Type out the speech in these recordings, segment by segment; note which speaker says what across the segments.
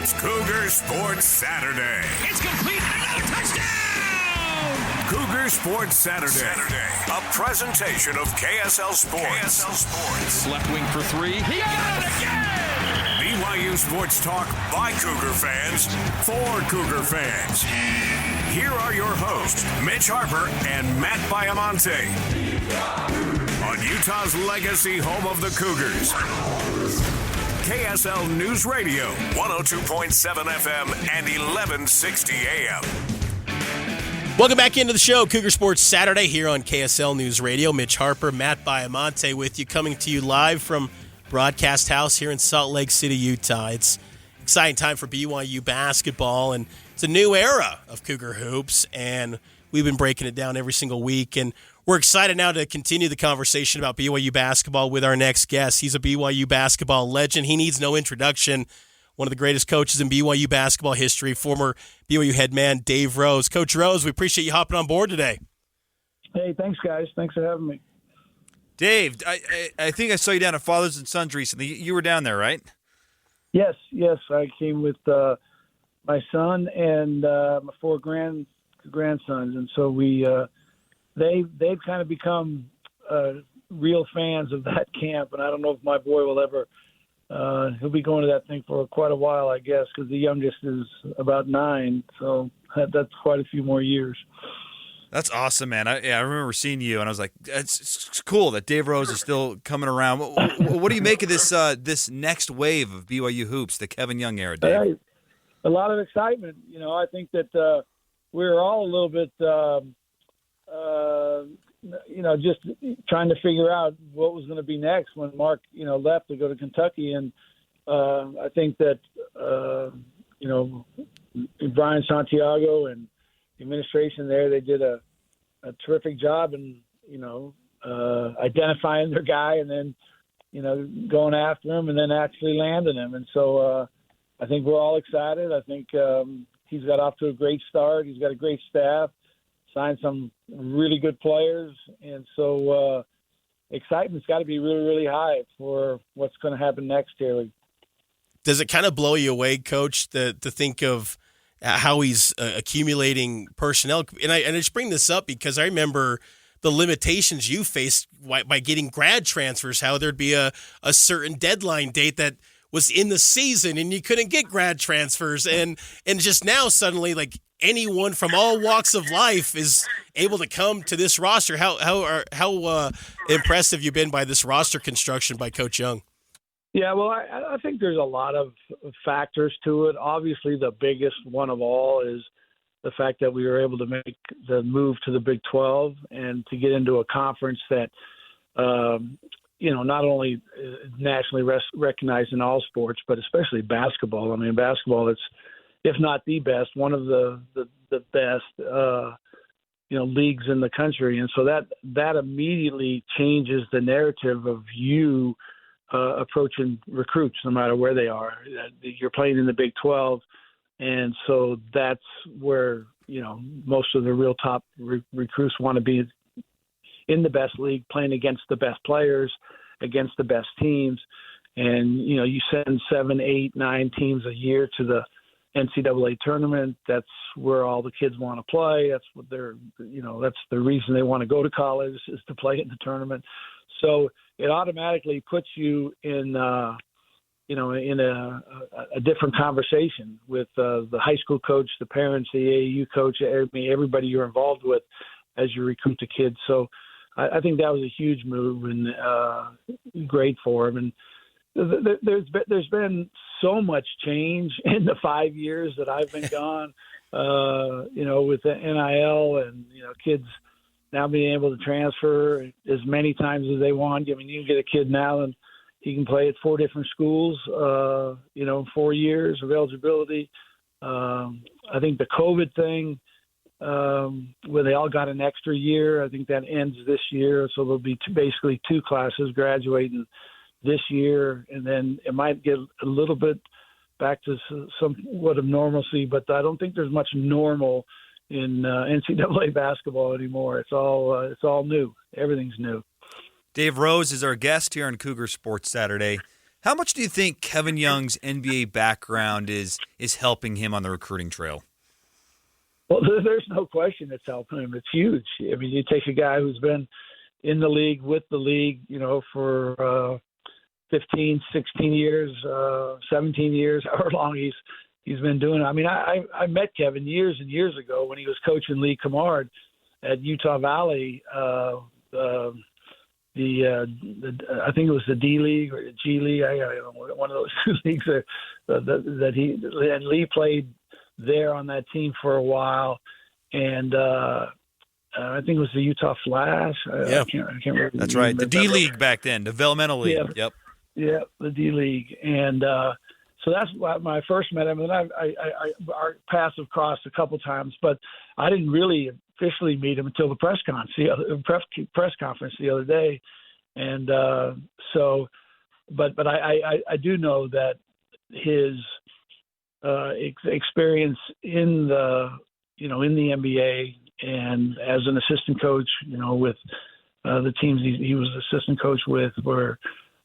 Speaker 1: It's Cougar Sports Saturday.
Speaker 2: It's complete. Another touchdown!
Speaker 1: Cougar Sports Saturday. A presentation of KSL Sports.
Speaker 2: Left wing for three. He got it again!
Speaker 1: BYU Sports Talk by Cougar fans for Cougar fans. Here are your hosts, Mitch Harper and Matt Baiamonte. On Utah's legacy home of the Cougars. KSL News Radio, 102.7 FM and 1160 AM.
Speaker 3: Welcome back into the show, Cougar Sports Saturday here on KSL News Radio. Mitch Harper, Matt Baiamonte with you, coming to you live from Broadcast House here in Salt Lake City, Utah. It's an exciting time for BYU basketball, and it's a new era of Cougar hoops, and we've been breaking it down every single week, and we're excited now to continue the conversation about BYU basketball with our next guest. He's a BYU basketball legend. He needs no introduction. One of the greatest coaches in BYU basketball history, former BYU head man Dave Rose. Coach Rose, we appreciate you hopping on board today.
Speaker 4: Hey, thanks, guys. Thanks for having me.
Speaker 5: Dave, I think I saw you down at Fathers and Sons recently. You were down there, right?
Speaker 4: Yes. I came with my son and my four grandsons, and so they've kind of become real fans of that camp. And I don't know if my boy will ever. He'll be going to that thing for quite a while, I guess, because the youngest is about 9, so that's quite a few more years.
Speaker 5: That's awesome, man. I remember seeing you, and I was like, it's cool that Dave Rose is still coming around. What do you make of this next wave of BYU hoops, the Kevin Young era, Dave?
Speaker 4: A lot of excitement. I think that we're all a little bit, just trying to figure out what was going to be next when Mark, left to go to Kentucky. And I think that, Brian Santiago and the administration there, they did a terrific job in, identifying their guy and then, going after him and then actually landing him. And so I think we're all excited. I think he's got off to a great start. He's got a great staff, signed some really good players. And so excitement's got to be really, really high for what's going to happen next here.
Speaker 3: Does it kind of blow you away, Coach, to think of how he's accumulating personnel? And I just bring this up because I remember the limitations you faced by getting grad transfers, how there'd be a certain deadline date that was in the season and you couldn't get grad transfers. And just now suddenly, like, anyone from all walks of life is able to come to this roster. How impressed have you been by this roster construction by Coach Young?
Speaker 4: Yeah, well, I think there's a lot of factors to it. Obviously, the biggest one of all is the fact that we were able to make the move to the Big 12 and to get into a conference that, not only nationally recognized in all sports, but especially basketball. I mean, basketball, it's, if not the best, one of the best, leagues in the country. And so that immediately changes the narrative of you approaching recruits, no matter where they are. You're playing in the Big 12, and so that's where most of the real top recruits want to be, in the best league, playing against the best players, against the best teams. And you send 7, 8, 9 teams a year to the NCAA tournament. That's where all the kids want to play. That's what that's the reason they want to go to college, is to play in the tournament. So it automatically puts you in a different conversation with the high school coach, the parents, the AAU coach, everybody you're involved with as you recruit the kids. So I think that was a huge move and great for him. And there's been so much change in the 5 years that I've been gone, with the NIL and, kids now being able to transfer as many times as they want. I mean, you can get a kid now and he can play at 4 different schools, 4 years of eligibility. I think the COVID thing, where they all got an extra year, I think that ends this year. So there'll be basically 2 classes graduating this year, and then it might get a little bit back to somewhat of normalcy, but I don't think there's much normal in NCAA basketball anymore. It's all new. Everything's new.
Speaker 5: Dave Rose is our guest here on Cougar Sports Saturday. How much do you think Kevin Young's NBA background is helping him on the recruiting trail?
Speaker 4: Well, there's no question it's helping him. It's huge. I mean, you take a guy who's been in the league, with the league, for 15, 16 years, 17 years, however long he's been doing it. I mean, I met Kevin years and years ago when he was coaching Lee Camard at Utah Valley. I think it was the D League or the G League. I don't know, one of those two leagues that he and Lee played there on that team for a while, and I think it was the Utah Flash.
Speaker 3: Yeah,
Speaker 4: I can't remember.
Speaker 5: That's right, the D League back then, developmental league.
Speaker 4: Yeah.
Speaker 5: Yep.
Speaker 4: Yeah, the D League, and so that's when I first met him. And our paths have crossed a couple times, but I didn't really officially meet him until the press conference the other day. And but I do know that his experience in the NBA and as an assistant coach, with the teams he was assistant coach with, were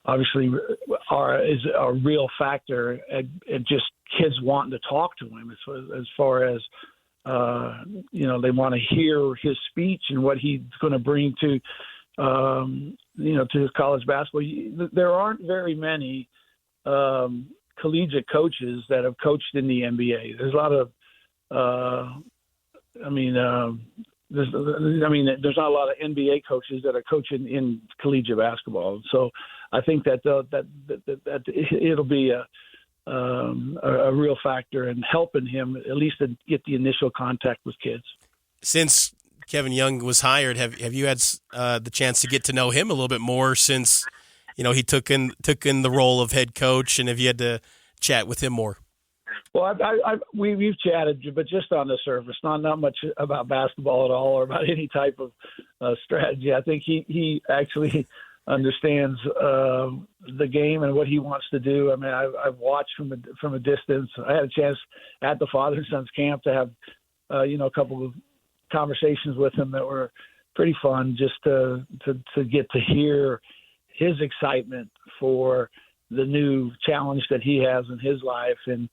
Speaker 4: obviously is a real factor at just kids wanting to talk to him as far as they want to hear his speech and what he's going to bring to to his college basketball. There aren't very many collegiate coaches that have coached in the NBA. There's a lot of there's not a lot of NBA coaches that are coaching in collegiate basketball. So I think that it'll be a real factor in helping him at least to get the initial contact with kids.
Speaker 3: Since Kevin Young was hired, have you had the chance to get to know him a little bit more since he took in the role of head coach, and have you had to chat with him more?
Speaker 4: Well, we've chatted, but just on the surface, not much about basketball at all or about any type of strategy. I think he actually understands the game and what he wants to do. I mean, I've watched from a distance. I had a chance at the Father and Sons camp to have a couple of conversations with him that were pretty fun, just to get to hear his excitement for the new challenge that he has in his life. And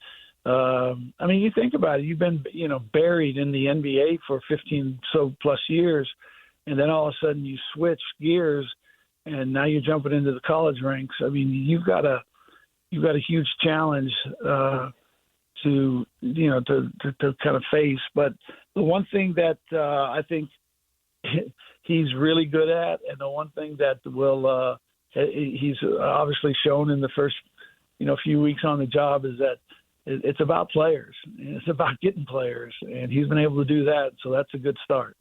Speaker 4: you think about it, you've been buried in the NBA for 15 so plus years, and then all of a sudden you switch gears and now you're jumping into the college ranks. I mean, you've got a huge challenge to kind of face. But the one thing that I think he's really good at, and the one thing that he's obviously shown in the first few weeks on the job, is that it's about players. It's about getting players, and he's been able to do that. So that's a good start.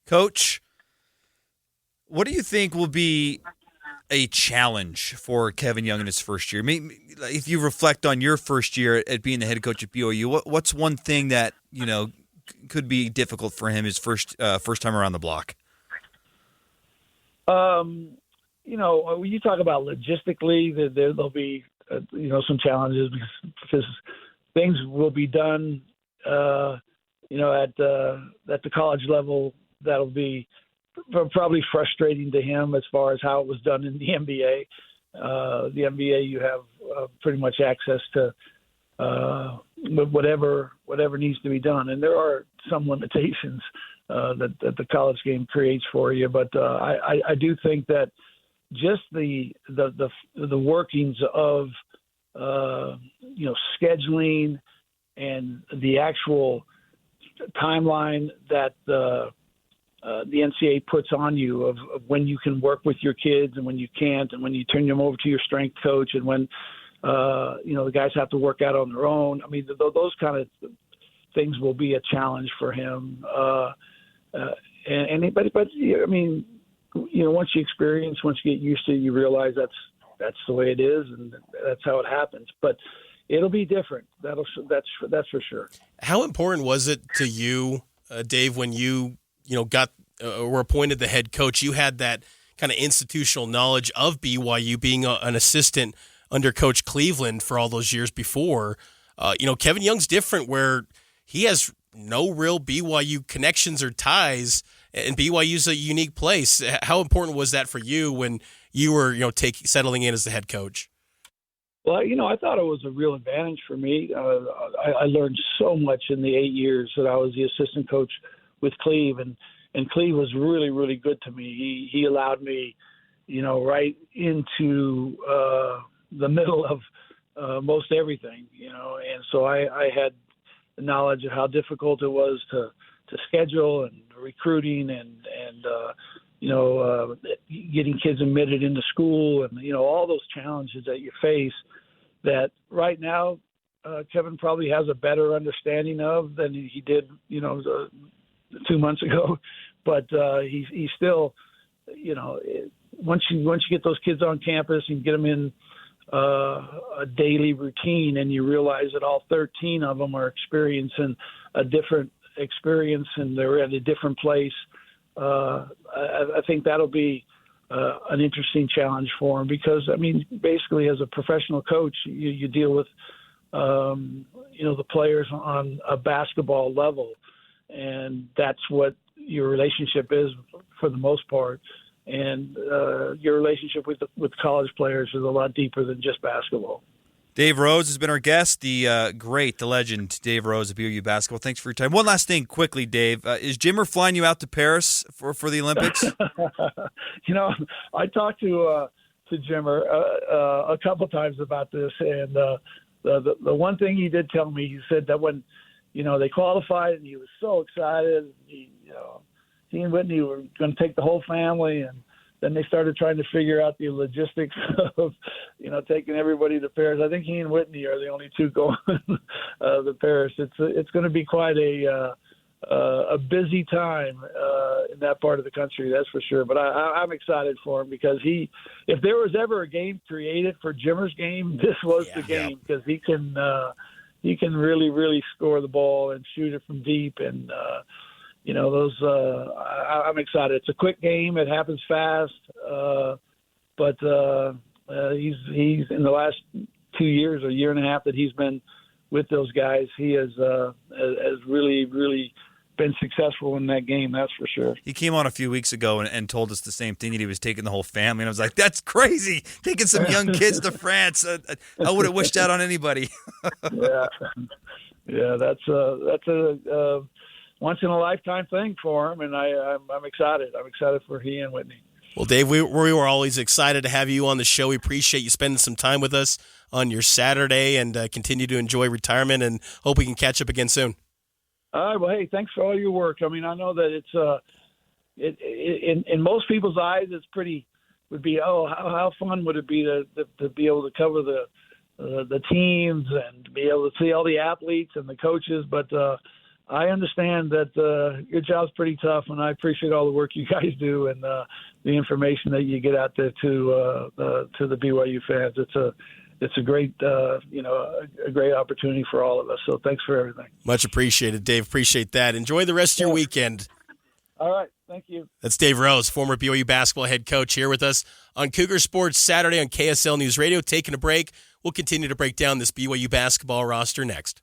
Speaker 5: Coach, what do you think will be a challenge for Kevin Young in his first year? If you reflect on your first year at being the head coach at BYU, what's one thing that could be difficult for him his first time around the block?
Speaker 4: When you talk about logistically, there'll be some challenges because things will be done at the college level that'll be probably frustrating to him as far as how it was done in the NBA. The NBA, you have pretty much access to whatever needs to be done, and there are some limitations that the college game creates for you. But I do think that just the workings of scheduling and the actual timeline that the NCAA puts on you of when you can work with your kids and when you can't, and when you turn them over to your strength coach, and when the guys have to work out on their own. I mean, those kind of things will be a challenge for him. Once you experience, once you get used to it, you realize that's the way it is, and that's how it happens. But it'll be different. That's for sure.
Speaker 3: How important was it to you, Dave, when you got were appointed the head coach? You had that kind of institutional knowledge of BYU, being an assistant under Coach Cleveland for all those years before. Kevin Young's different, where he has no real BYU connections or ties, and BYU's a unique place. How important was that for you when you were settling in as the head coach?
Speaker 4: Well, I thought it was a real advantage for me. I learned so much in the 8 years that I was the assistant coach with Cleve, and Cleve was really, really good to me. He allowed me, right into the middle of most everything, and so I had the knowledge of how difficult it was to schedule and recruiting and getting kids admitted into school and, all those challenges that you face that right now Kevin probably has a better understanding of than he did, 2 months ago. But he still, once you get those kids on campus and get them in a daily routine and you realize that all 13 of them are experiencing a different experience and they're at a different place, I think that'll be an interesting challenge for him because, basically as a professional coach, you deal with, the players on a basketball level, and that's what your relationship is for the most part. And your relationship with college players is a lot deeper than just basketball.
Speaker 5: Dave Rose has been our guest, the legend, Dave Rose of BYU basketball. Thanks for your time. One last thing quickly, Dave. Is Jimmer flying you out to Paris for the Olympics?
Speaker 4: I talked to Jimmer a couple times about this, and the one thing he did tell me, he said that when, they qualified and he was so excited, he and Whitney were going to take the whole family, and then they started trying to figure out the logistics of, taking everybody to Paris. I think he and Whitney are the only two going to Paris. It's going to be quite a busy time in that part of the country, that's for sure. But I'm excited for him because if there was ever a game created for Jimmer's game, this was the game because he can really, really score the ball and shoot it from deep and. I'm excited. It's a quick game. It happens fast. But he's in the last 2 years or year and a half that he's been with those guys, he has really, really been successful in that game. That's for sure.
Speaker 5: He came on a few weeks ago and told us the same thing, that he was taking the whole family. And I was like, that's crazy. Taking some young kids to France. I would have wished that on anybody.
Speaker 4: Yeah. That's a once in a lifetime thing for him, and I'm excited. I'm excited for he and Whitney.
Speaker 3: Well, Dave, we were always excited to have you on the show. We appreciate you spending some time with us on your Saturday, and continue to enjoy retirement. And hope we can catch up again soon.
Speaker 4: All right. Well, hey, thanks for all your work. I know that it's in most people's eyes, it's would be how fun would it be to be able to cover the teams and be able to see all the athletes and the coaches, but. I understand that your job's pretty tough, and I appreciate all the work you guys do and the information that you get out there to the BYU fans. It's a great a great opportunity for all of us. So thanks for everything.
Speaker 3: Much appreciated, Dave. Appreciate that. Enjoy the rest of your weekend.
Speaker 4: All right. Thank you.
Speaker 3: That's Dave Rose, former BYU basketball head coach, here with us on Cougar Sports Saturday on KSL News Radio. Taking a break. We'll continue to break down this BYU basketball roster next.